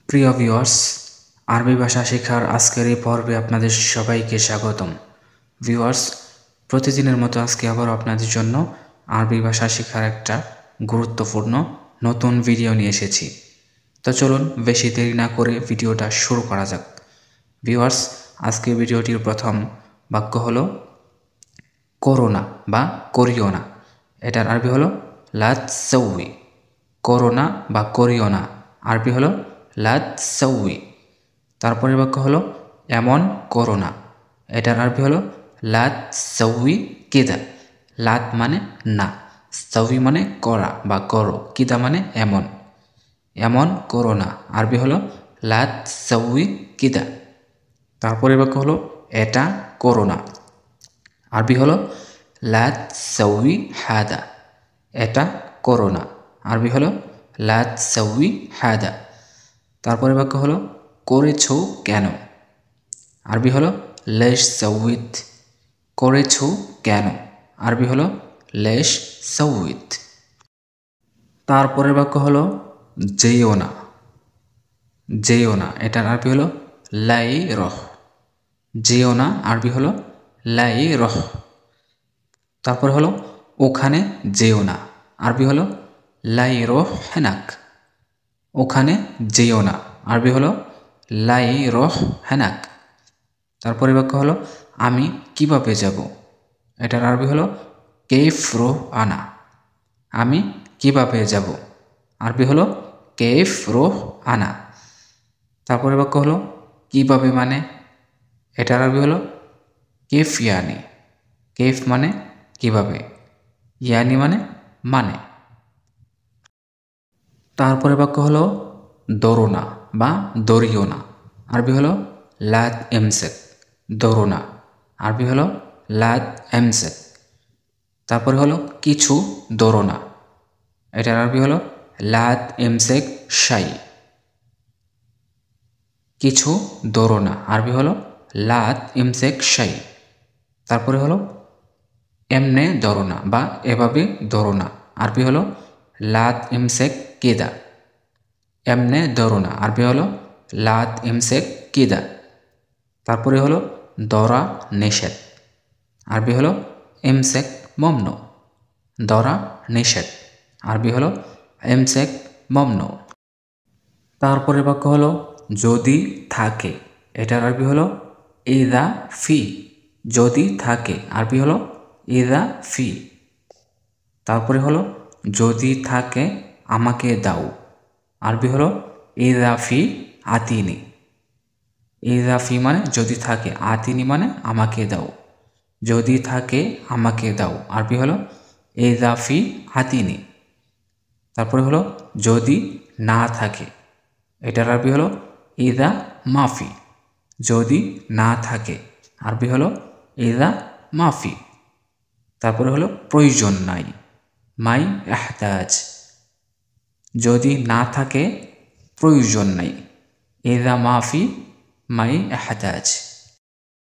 প্রিয় ভিউয়ার্স, আরবি ভাষা শেখার আজকের এই পর্বে আপনাদের সবাইকে স্বাগতম। ভিউয়ার্স, প্রতিদিনের মতো আজকে আবার আপনাদের জন্য আরবি ভাষা শেখার একটা গুরুত্বপূর্ণ নতুন ভিডিও নিয়ে এসেছি। তো চলুন বেশি দেরি না করে ভিডিওটা শুরু করা যাক। ভিউয়ার্স, আজকে ভিডিওটির প্রথম বাক্য হলো করোনা বা করিও না। এটার আরবি হলো লা তসাউই। করোনা বা করিও না আরবি হলো লা তসাউই। তারপরের বাক্য হলো এমন করো না। এটার আরবি হলো লা তসাউই কিদা। লাত মানে না, সাউই মানে করা বা করো, কিদা মানে এমন। এমন করো না আরবি হলো লা তসাউই কিদা। তারপরের বাক্য হলো এটা করো না আরবি হলো লা তসাউই হাদা। এটা করো না আরবি হলো লা তসাউই হাদা। তারপরে বাক্য হলো করেছো কেন আরবি হলো লেশ সাউইত। করেছো কেন আরবি হলো লেশ সাউইত। তারপরের বাক্য হলো যেও না। যেও না এটার আরবি হলো লাই রহ। যেও না আরবি হলো লাই রহ। তারপর হলো ওখানে যেও না আরবি হলো লাই রহ হেনাক। ওখানে যেও না আরবি হলো লাই রহ হেনাক। তারপরে বাক্য হলো আমি কিভাবে যাব। এটার আরবি হলো কেফ রোহ আনা। আমি কিভাবে যাব আরবি হলো কেফ রোহ আনা। তারপরে বাক্য হলো কিভাবে মানে। এটার আরবি হলো কেফ ইয়ানি। কেফ মানে কিভাবে, ইয়ানি মানে মানে। তারপরে বাক্য হলো দৌড়ো না বা দৌড়িও না আরবি হলো লাত এমসেক। দৌড়ো না আরবি হলো লাত এমসেক। তারপরে হলো কিছু দৌড়ো না। এটার আরবি হলো লাত এমসেক শাই। কিছু দৌড়ো না আরবি হলো লাত এমসেক শাই। তারপরে হলো এমনে দৌড়ো না বা এভাবে দৌড়ো না আরবি হলো লাত এমসেক কেদা। এমনে দৌড়ো না আরবি হলো লাত এমসেক কিদা। তারপরে হলো দরা নিষেধ আরবি হলো এমসেক মমনো। দরা নিষেধ আরবি হলো এমসেক মমনো। তারপরে বাক্য হলো যদি থাকে। এটার আরবি হলো ইদা ফি। যদি থাকে আরবি হলো ইদা ফি। তারপরে হলো যদি থাকে আমাকে দাও আরবি হলো ইদাফি আতিনি। ইদাফি মানে যদি থাকে, আতিনি মানে আমাকে দাও। যদি থাকে আমাকে দাও আরবি হলো ইদাফি আতিনি। তারপরে হলো যদি না থাকে। এটার আরবি হলো ইদা মাফি। যদি না থাকে আরবি হলো ইদা মাফি। তারপরে হলো প্রয়োজন নাই, মাই এহতাজ। যদি না থাকে প্রয়োজন নাই, ইদা মাফি মাই এহতাজ।